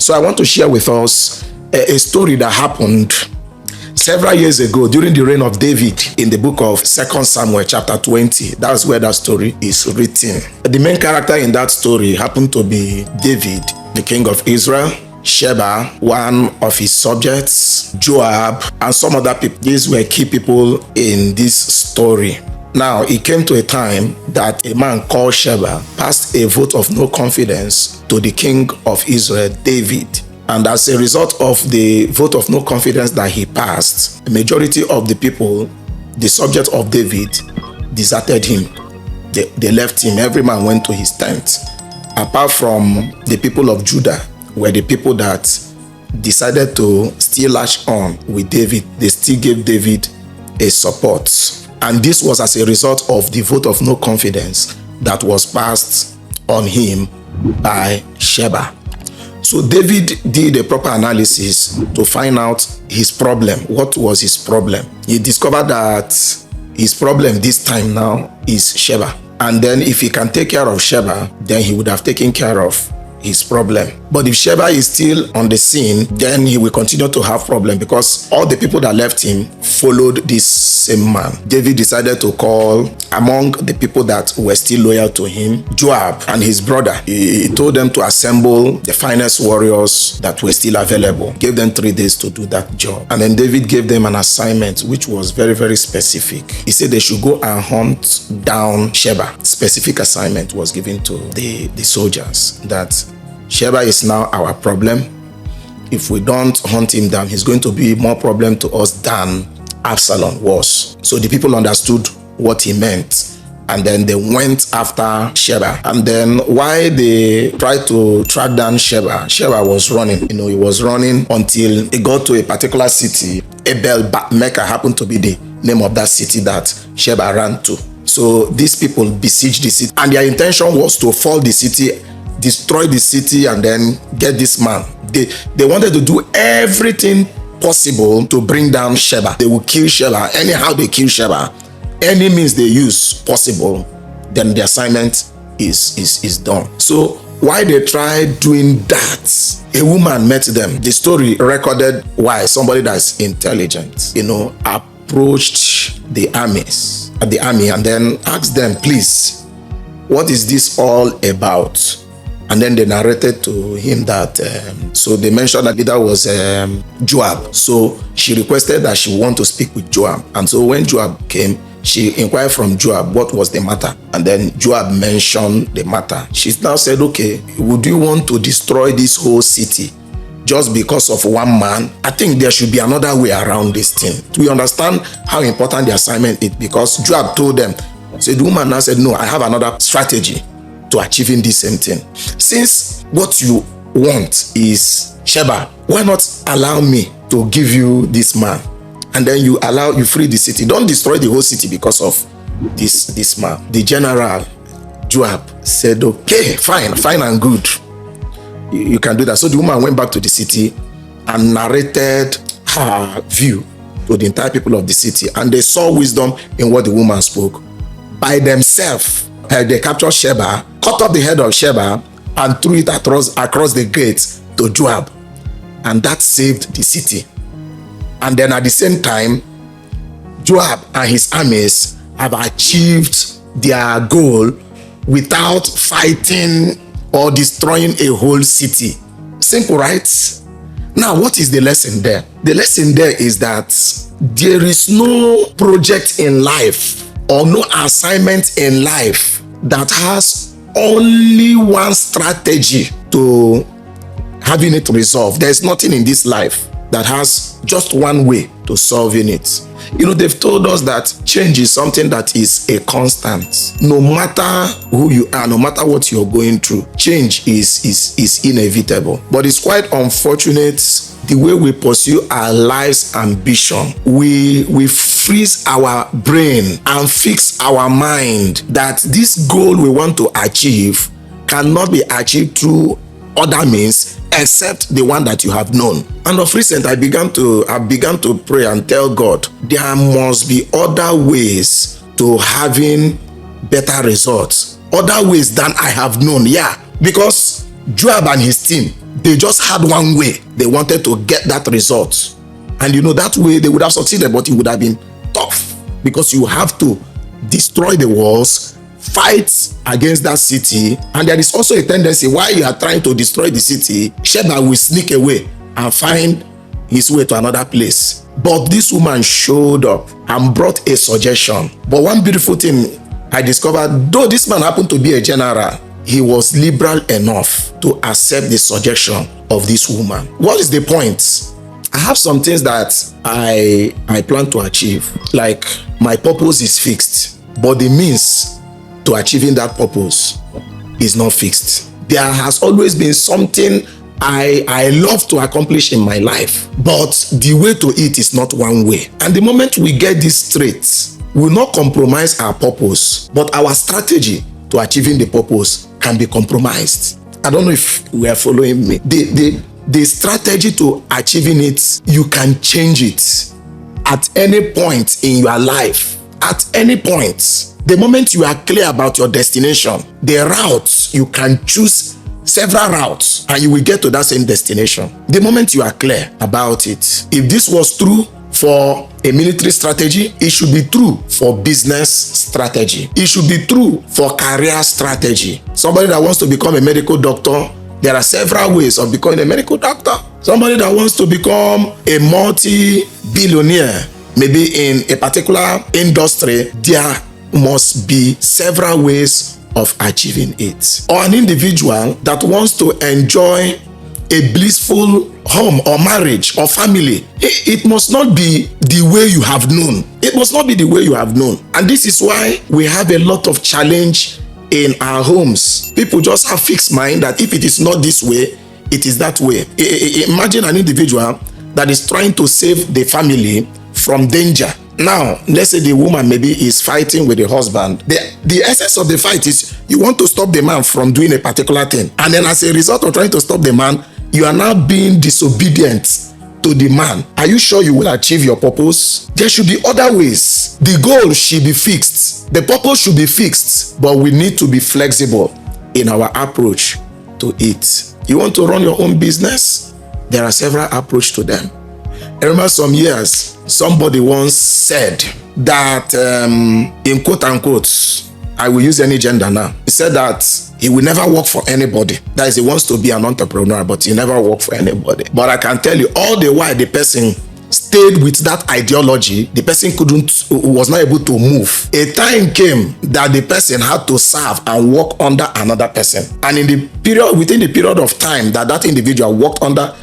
So I want to share with us a story that happened several years ago during the reign of David in the book of 2 Samuel chapter 20. That's where that story is written. The main character in that story happened to be David, the king of Israel, Sheba, one of his subjects, Joab, and some other people. These were key people in this story. Now, it came to a time that a man called Sheba passed a vote of no confidence to the king of Israel, David. And as a result of the vote of no confidence that he passed, the majority of the people, the subject of David, deserted him. They left him. Every man went to his tent. Apart from the people of Judah, were the people that decided to still latch on with David. They still gave David a support. And this was as a result of the vote of no confidence that was passed on him by Sheba. So David did a proper analysis to find out his problem. What was his problem? He discovered that his problem this time now is Sheba. And then if he can take care of Sheba, then he would have taken care of his problem. But if Sheba is still on the scene, then he will continue to have problem because all the people that left him followed this same man. David decided to call among the people that were still loyal to him, Joab and his brother. He told them to assemble the finest warriors that were still available. Gave them 3 days to do that job. And then David gave them an assignment which was very, very specific. He said they should go and hunt down Sheba. Specific assignment was given to the soldiers that Sheba is now our problem. If we don't hunt him down, he's going to be more problem to us than Absalom was. So the people understood what he meant. And then they went after Sheba. And then while they tried to track down Sheba, Sheba was running. He was running until he got to a particular city. Abel-Mecca happened to be the name of that city that Sheba ran to. So these people besieged the city. And their intention was to fall the city, destroy the city, and then get this man. They wanted to do everything possible to bring down Sheba. They will kill Sheba. Anyhow they kill Sheba, any means they use possible, then the assignment is done. So while they tried doing that, a woman met them. The story recorded why somebody that's intelligent, approached the army and then asked them, please, what is this all about? And then they narrated to him that, so they mentioned that leader was Joab. So she requested that she want to speak with Joab. And so when Joab came, she inquired from Joab what was the matter. And then Joab mentioned the matter. She now said, okay, would you want to destroy this whole city just because of one man? I think there should be another way around this thing. We understand how important the assignment is because Joab told them. So the woman now said, no, I have another strategy to achieving this same thing. Since what you want is Sheba, why not allow me to give you this man? And then you free the city. Don't destroy the whole city because of this man. The general, Joab, said, okay, fine and good. You can do that. So the woman went back to the city and narrated her view to the entire people of the city. And they saw wisdom in what the woman spoke. By themselves, they captured Sheba, cut off the head of Sheba, and threw it across the gate to Joab. And that saved the city. And then at the same time, Joab and his armies have achieved their goal without fighting or destroying a whole city. Simple, right? Now, what is the lesson there? The lesson there is that there is no project in life or no assignment in life that has only one strategy to having it resolved. There's nothing in this life that has just one way to solving it. They've told us that change is something that is a constant. No matter who you are, no matter what you're going through, change is inevitable. But it's quite unfortunate the way we pursue our life's ambition. We freeze our brain and fix our mind that this goal we want to achieve cannot be achieved through other means except the one that you have known. And of recent, I began to pray and tell God, there must be other ways to having better results, other ways than I have known. Yeah, because Joab and his team, They just had one way they wanted to get that result. And that way they would have succeeded, but it would have been tough because you have to destroy the walls, fight against that city. And there is also a tendency while you are trying to destroy the city, Sheba will sneak away and find his way to another place. But this woman showed up and brought a suggestion. But one beautiful thing I discovered, though this man happened to be a general, he was liberal enough to accept the suggestion of this woman. What is the point? I have some things that I plan to achieve. Like, my purpose is fixed, but the means to achieving that purpose is not fixed. There has always been something I love to accomplish in my life, but the way to it is not one way. And the moment we get this straight, we will not compromise our purpose, but our strategy to achieving the purpose can be compromised. I don't know if we are following me. The strategy to achieving it, you can change it at any point in your life. At any point. The moment you are clear about your destination, the routes, you can choose several routes and you will get to that same destination. The moment you are clear about it. If this was true for a military strategy, it should be true for business strategy. It should be true for career strategy. Somebody that wants to become a medical doctor, there are several ways of becoming a medical doctor. Somebody that wants to become a multi-billionaire, maybe in a particular industry, there must be several ways of achieving it. Or an individual that wants to enjoy a blissful home or marriage or family, it must not be the way you have known. It must not be the way you have known. And this is why we have a lot of challenge in our homes. People just have fixed mind that if it is not this way, it is that way. Imagine an individual that is trying to save the family from danger. Now, let's say the woman maybe is fighting with the husband. The essence of the fight is you want to stop the man from doing a particular thing. And then as a result of trying to stop the man, you are now being disobedient to the man. Are you sure you will achieve your purpose? There should be other ways. The goal should be fixed. The purpose should be fixed. But we need to be flexible in our approach to it. You want to run your own business? There are several approaches to them. I remember some years, somebody once said that, in quote unquote, I will use any gender now. He said that he will never work for anybody. That is, he wants to be an entrepreneur, but he never work for anybody. But I can tell you, all the while the person stayed with that ideology, the person was not able to move. A time came that the person had to serve and work under another person. And within the period of time that individual worked under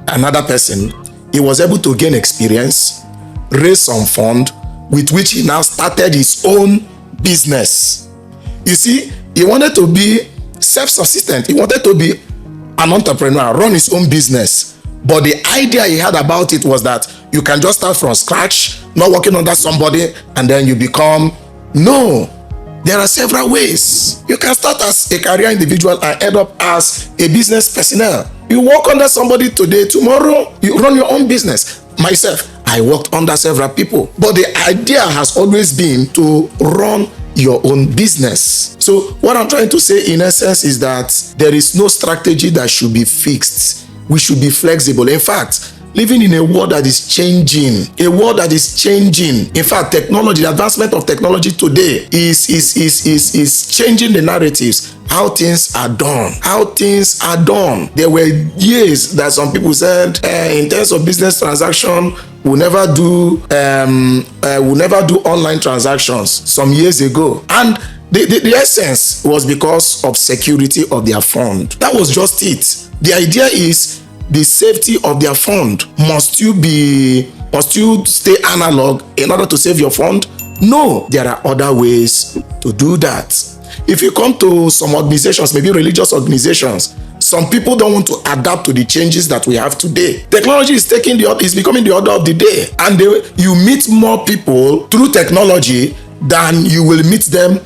another person, he was able to gain experience, raise some fund, with which he now started his own business. You see, he wanted to be self-sustaining. He wanted to be an entrepreneur, run his own business. But the idea he had about it was that you can just start from scratch, not working under somebody, and then you become... No. There are several ways. You can start as a career individual and end up as a business personnel. You work under somebody today, tomorrow you run your own business. Myself, I worked under several people. But the idea has always been to run your own business. So what I'm trying to say in essence is that there is no strategy that should be fixed. We should be flexible. In fact, living in a world that is changing, In fact, technology, the advancement of technology today is changing the narratives, how things are done. There were years that some people said, in terms of business transaction, we'll never do online transactions some years ago. And the essence was because of security of their fund. That was just it. The idea is the safety of their fund. Must you stay analog in order to save your fund? No, there are other ways to do that. If you come to some organizations, maybe religious organizations, some people don't want to adapt to the changes that we have today. Technology is becoming the order of the day, and you meet more people through technology than you will meet them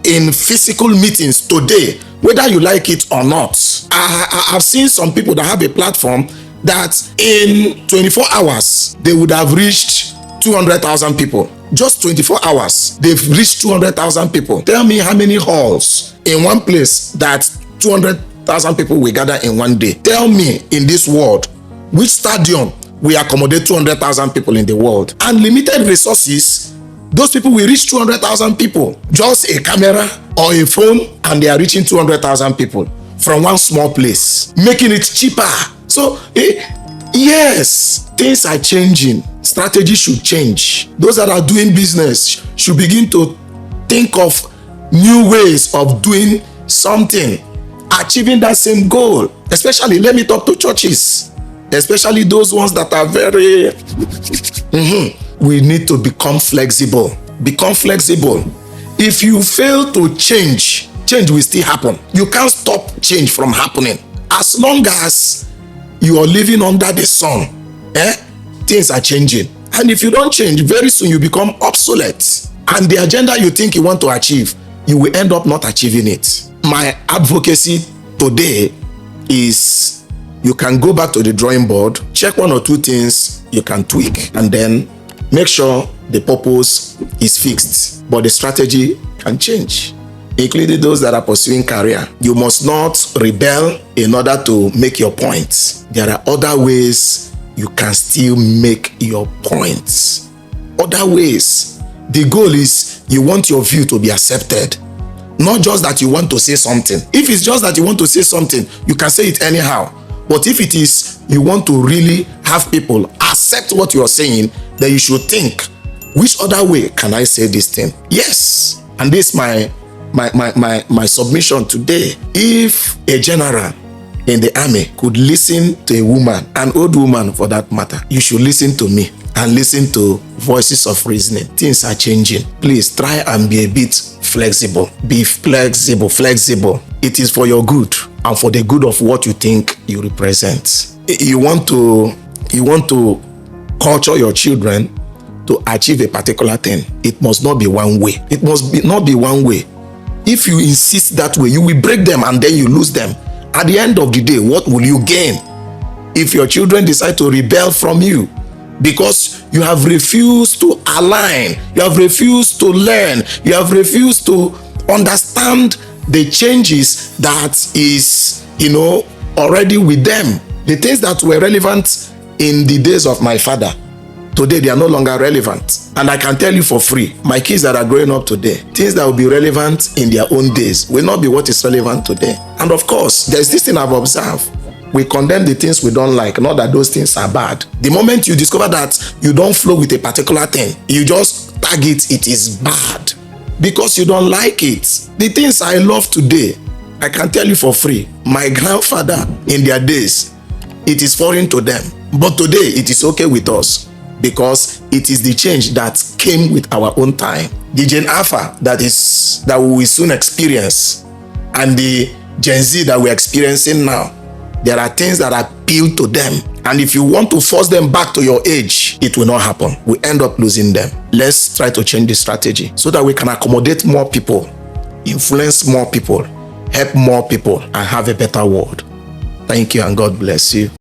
in physical meetings today, whether you like it or not. I've seen some people that have a platform that in 24 hours, they would have reached 200,000 people. Just 24 hours, they've reached 200,000 people. Tell me how many halls in one place that 200 200,000 people will gather in one day. Tell me, in this world, which stadium will accommodate 200,000 people in the world? Unlimited resources, those people will reach 200,000 people. Just a camera or a phone, and they are reaching 200,000 people from one small place, making it cheaper. So, yes, things are changing. Strategy should change. Those that are doing business should begin to think of new ways of doing something, achieving that same goal. Especially, let me talk to churches, especially those ones that are very we need to become flexible. Become flexible. If you fail to change, change will still happen. You can't stop change from happening. As long as you are living under the sun, things are changing. And if you don't change, very soon you become obsolete. And the agenda you think you want to achieve, you will end up not achieving it. My advocacy today is you can go back to the drawing board, check one or two things you can tweak, and then make sure the purpose is fixed, but the strategy can change, including those that are pursuing career. You must not rebel in order to make your points. There are other ways you can still make your points. Other ways. The goal is you want your view to be accepted. Not just that you want to say something. If it's just that you want to say something, you can say it anyhow. But if it is you want to really have people accept what you are saying, then you should think, which other way can I say this thing? Yes. And this is my submission today. If a general in the army could listen to a woman, an old woman for that matter, you should listen to me and listen to voices of reasoning. Things are changing. Please try and be a bit flexible. Be flexible. It is for your good and for the good of what you think you represent. You want to culture your children to achieve a particular thing. It must not be one way. It must not be one way. If you insist that way, you will break them and then you lose them. At the end of the day, what will you gain if your children decide to rebel from you? Because you have refused to align, you have refused to learn, you have refused to understand the changes that is, already with them. The things that were relevant in the days of my father, today they are no longer relevant. And I can tell you for free, my kids that are growing up today, things that will be relevant in their own days will not be what is relevant today. And of course, there's this thing I've observed. We condemn the things we don't like, not that those things are bad. The moment you discover that you don't flow with a particular thing, you just tag it is bad because you don't like it. The things I love today, I can tell you for free, my grandfather in their days, it is foreign to them. But today it is okay with us because it is the change that came with our own time. The Gen Alpha that we will soon experience, and the Gen Z that we're experiencing now, there are things that appeal to them. And if you want to force them back to your age, it will not happen. We end up losing them. Let's try to change the strategy so that we can accommodate more people, influence more people, help more people, and have a better world. Thank you and God bless you.